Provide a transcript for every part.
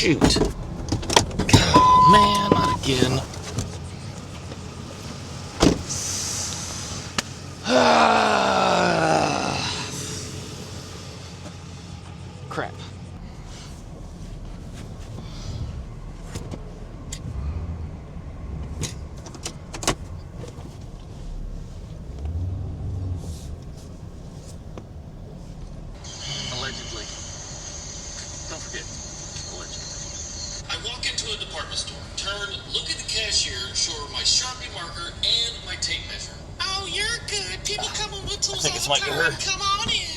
shoot. Oh, man, not again. Crap. Allegedly. Don't forget, allegedly. I walk into a department store, turn, look at the cashier, show her my Sharpie marker and my tape measure. Oh, you're good. People come in with tools all the time. Come on in.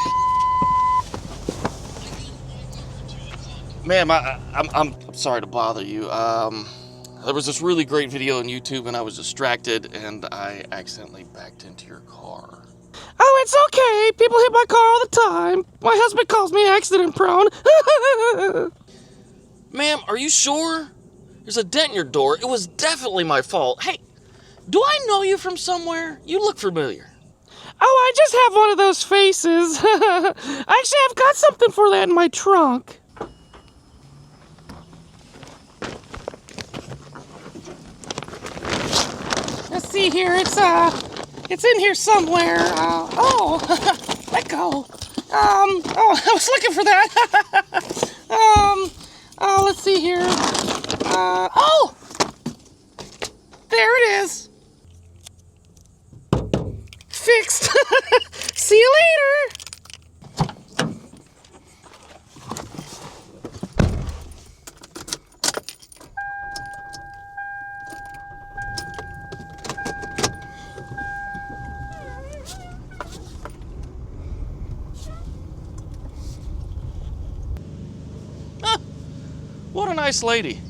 Ma'am, I'm sorry to bother you. There was this really great video on YouTube and I was distracted and I accidentally backed into your car. Oh, it's okay. People hit my car all the time. My husband calls me accident prone. Ma'am, are you sure? There's a dent in your door. It was definitely my fault. Hey, do I know you from somewhere? You look familiar. Oh, I just have one of those faces. Actually, I've got something for that in my trunk. Let's see here. It's in here somewhere. Let go. I was looking for that. Let's see here. There it is. Fixed. See you later. What a nice lady.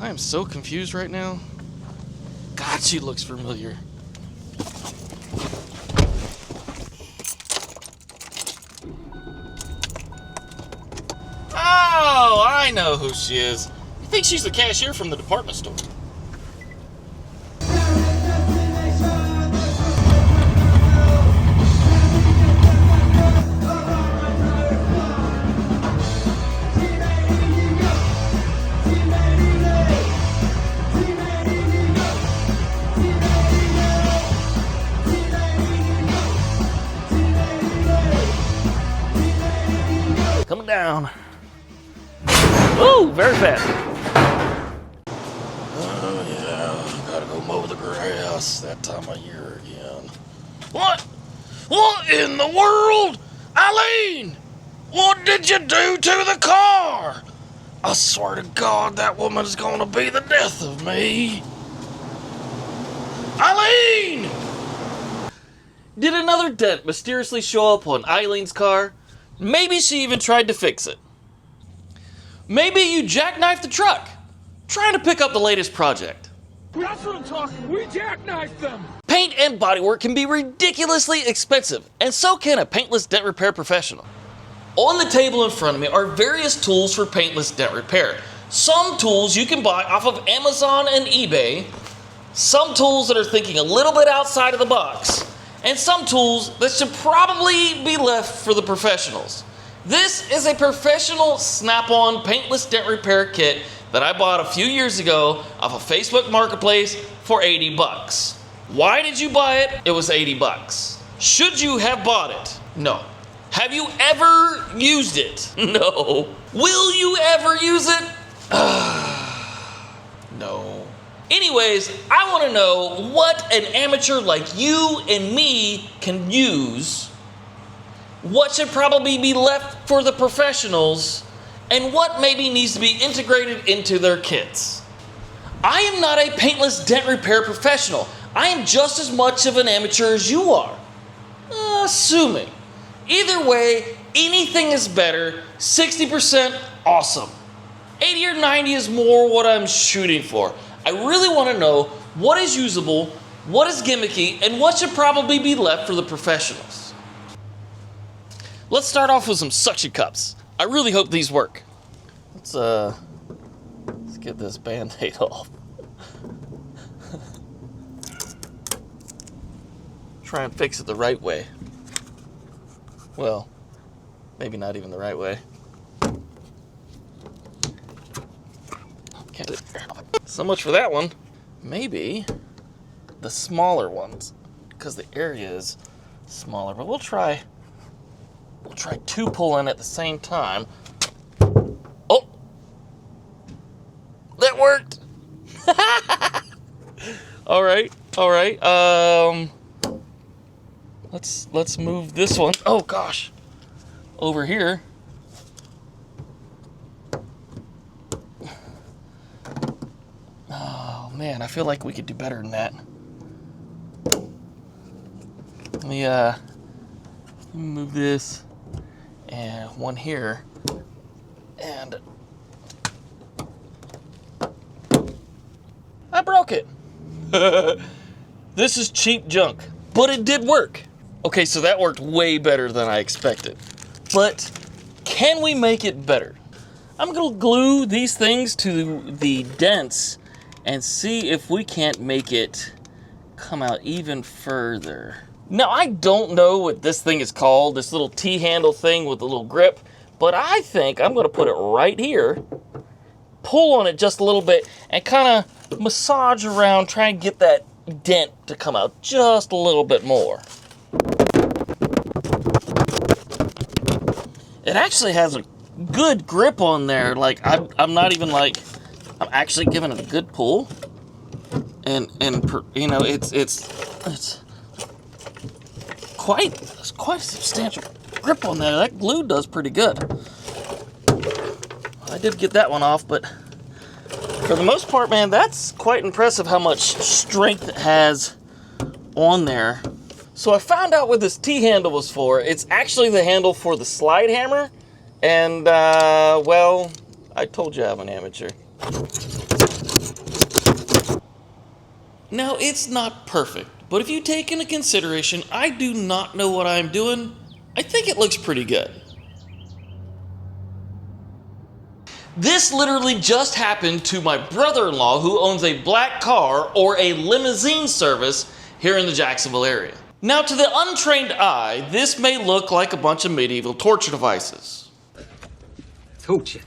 I am so confused right now. God, she looks familiar. Oh, I know who she is. I think she's the cashier from the department store. Coming down. Ooh, very fast. Oh, yeah. Gotta go mow the grass that time of year again. What? What in the world? Eileen! What did you do to the car? I swear to God, that woman is gonna be the death of me. Eileen! Did another dent mysteriously show up on Eileen's car? Maybe she even tried to fix it. Maybe you jackknifed the truck, trying to pick up the latest project. That's what I'm talking. We jackknifed them. Paint and bodywork can be ridiculously expensive, and so can a paintless dent repair professional. On the table in front of me are various tools for paintless dent repair. Some tools you can buy off of Amazon and eBay, some tools that are thinking a little bit outside of the box, and some tools that should probably be left for the professionals. This is a professional snap-on paintless dent repair kit that I bought a few years ago off of Facebook Marketplace for 80 bucks. Why did you buy it? It was 80 bucks. Should you have bought it? No. Have you ever used it? No. Will you ever use it? No. Anyways, I want to know what an amateur like you and me can use, what should probably be left for the professionals, and what maybe needs to be integrated into their kits. I am not a paintless dent repair professional. I am just as much of an amateur as you are. Assuming. Either way, anything is better. 60% awesome. 80 or 90 is more what I'm shooting for. I really want to know what is usable, what is gimmicky, and what should probably be left for the professionals. Let's start off with some suction cups. I really hope these work. Let's get this Band-Aid off. Try and fix it the right way. Well, maybe not even the right way. So much for that one. Maybe the smaller ones, because the area is smaller. But we'll try 2 pulling at the same time. Oh, that worked. All right. Let's move this one. Oh gosh, over here. Oh man, I feel like we could do better than that. Let me move this and one here, and I broke it. This is cheap junk, but it did work. Okay, so that worked way better than I expected. But can we make it better? I'm gonna glue these things to the dents and see if we can't make it come out even further. Now, I don't know what this thing is called, this little T-handle thing with the little grip, but I think I'm gonna put it right here, pull on it just a little bit, and kind of massage around, try and get that dent to come out just a little bit more. It actually has a good grip on there. Like, I'm not even like, I'm actually giving it a good pull. And you know, it's quite a substantial grip on there. That glue does pretty good. I did get that one off, but for the most part, man, that's quite impressive how much strength it has on there. So I found out what this T-handle was for. It's actually the handle for the slide hammer. And, well, I told you I'm an amateur. Now, it's not perfect, but if you take into consideration I do not know what I'm doing, I think it looks pretty good. This literally just happened to my brother-in-law who owns a black car or a limousine service here in the Jacksonville area. Now, to the untrained eye, this may look like a bunch of medieval torture devices. Told you.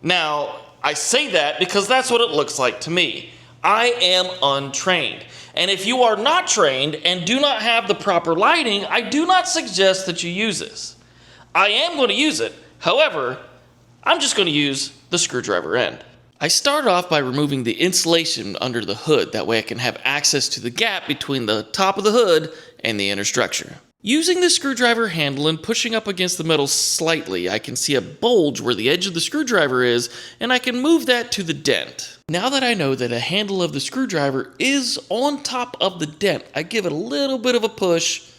Now, I say that because that's what it looks like to me. I am untrained. And if you are not trained and do not have the proper lighting, I do not suggest that you use this. I am going to use it. However, I'm just going to use the screwdriver end. I start off by removing the insulation under the hood. That way I can have access to the gap between the top of the hood and the inner structure. Using the screwdriver handle and pushing up against the metal slightly, I can see a bulge where the edge of the screwdriver is, and I can move that to the dent. Now that I know that a handle of the screwdriver is on top of the dent, I give it a little bit of a push,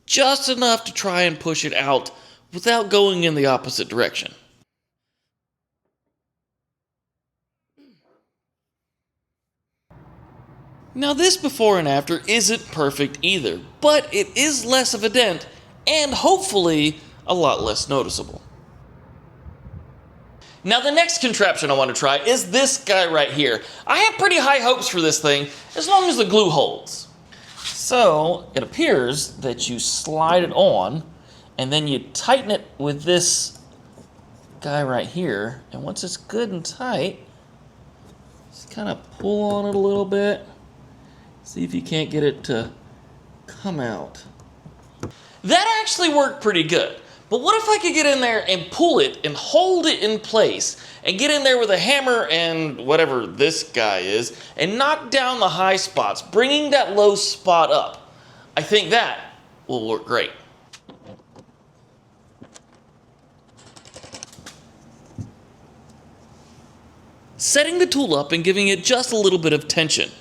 just enough to try and push it out without going in the opposite direction. Now, this before and after isn't perfect either, but it is less of a dent and hopefully a lot less noticeable. Now, the next contraption I want to try is this guy right here. I have pretty high hopes for this thing as long as the glue holds. So, it appears that you slide it on and then you tighten it with this guy right here, and once it's good and tight, just kind of pull on it a little bit. See if you can't get it to come out. That actually worked pretty good. But what if I could get in there and pull it and hold it in place and get in there with a hammer and whatever this guy is and knock down the high spots, bringing that low spot up? I think that will work great. Setting the tool up and giving it just a little bit of tension.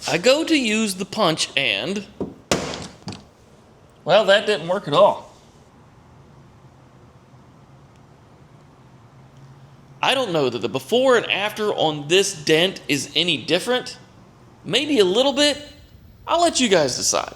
I go to use the punch and, well, that didn't work at all. I don't know that the before and after on this dent is any different. Maybe a little bit. I'll let you guys decide.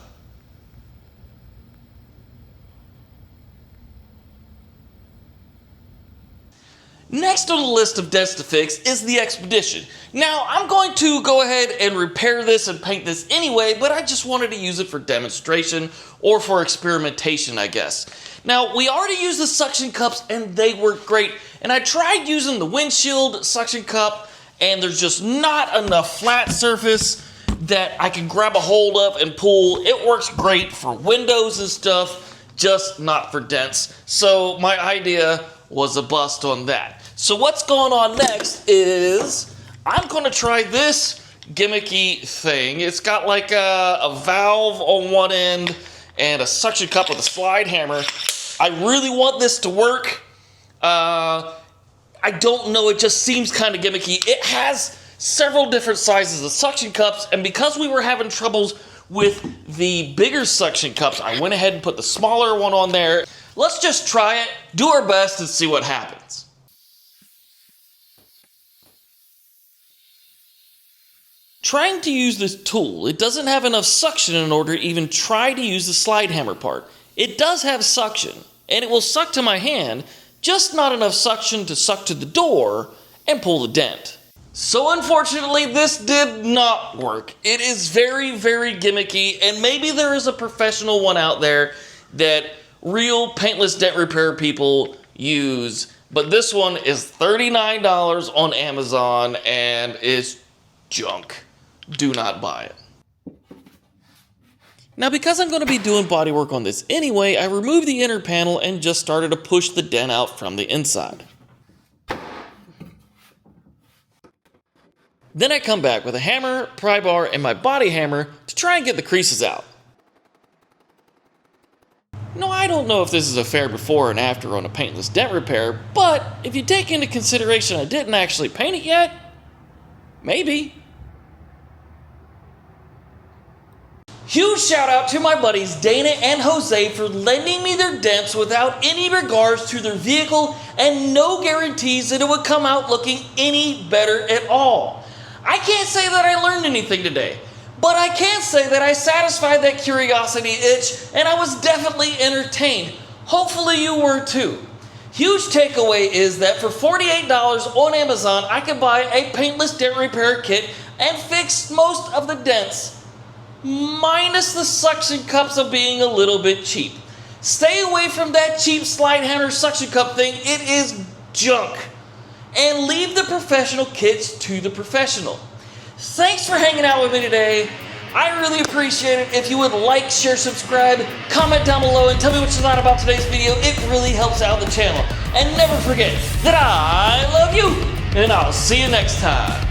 Next on the list of dents to fix is the Expedition. Now, I'm going to go ahead and repair this and paint this anyway, but I just wanted to use it for demonstration or for experimentation, I guess. Now, we already used the suction cups and they work great. And I tried using the windshield suction cup and there's just not enough flat surface that I can grab a hold of and pull. It works great for windows and stuff, just not for dents. So my idea was a bust on that. So what's going on next is I'm going to try this gimmicky thing. It's got like a valve on one end and a suction cup with a slide hammer. I really want this to work. I don't know, it just seems kind of gimmicky. It has several different sizes of suction cups, and because we were having troubles with the bigger suction cups, I went ahead and put the smaller one on there. Let's just try it, do our best, and see what happens. Trying to use this tool, it doesn't have enough suction in order to even try to use the slide hammer part. It does have suction, and it will suck to my hand, just not enough suction to suck to the door and pull the dent. So unfortunately, this did not work. It is very, very gimmicky, and maybe there is a professional one out there that real paintless dent repair people use, but this one is $39 on Amazon and is junk. Do not buy it. Now, because I'm going to be doing body work on this anyway, I removed the inner panel and just started to push the dent out from the inside. Then I come back with a hammer, pry bar, and my body hammer to try and get the creases out. Now, I don't know if this is a fair before and after on a paintless dent repair, but if you take into consideration I didn't actually paint it yet, maybe. Huge shout out to my buddies Dana and Jose for lending me their dents without any regards to their vehicle and no guarantees that it would come out looking any better at all. I can't say that I learned anything today, but I can say that I satisfied that curiosity itch and I was definitely entertained. Hopefully you were too. Huge takeaway is that for $48 on Amazon, I can buy a paintless dent repair kit and fix most of the dents, minus the suction cups of being a little bit cheap. Stay away from that cheap slide hammer suction cup thing. It is junk. And leave the professional kits to the professional. Thanks for hanging out with me today. I really appreciate it. If you would like, share, subscribe, comment down below, and tell me what you thought about today's video. It really helps out the channel. And never forget that I love you, and I'll see you next time.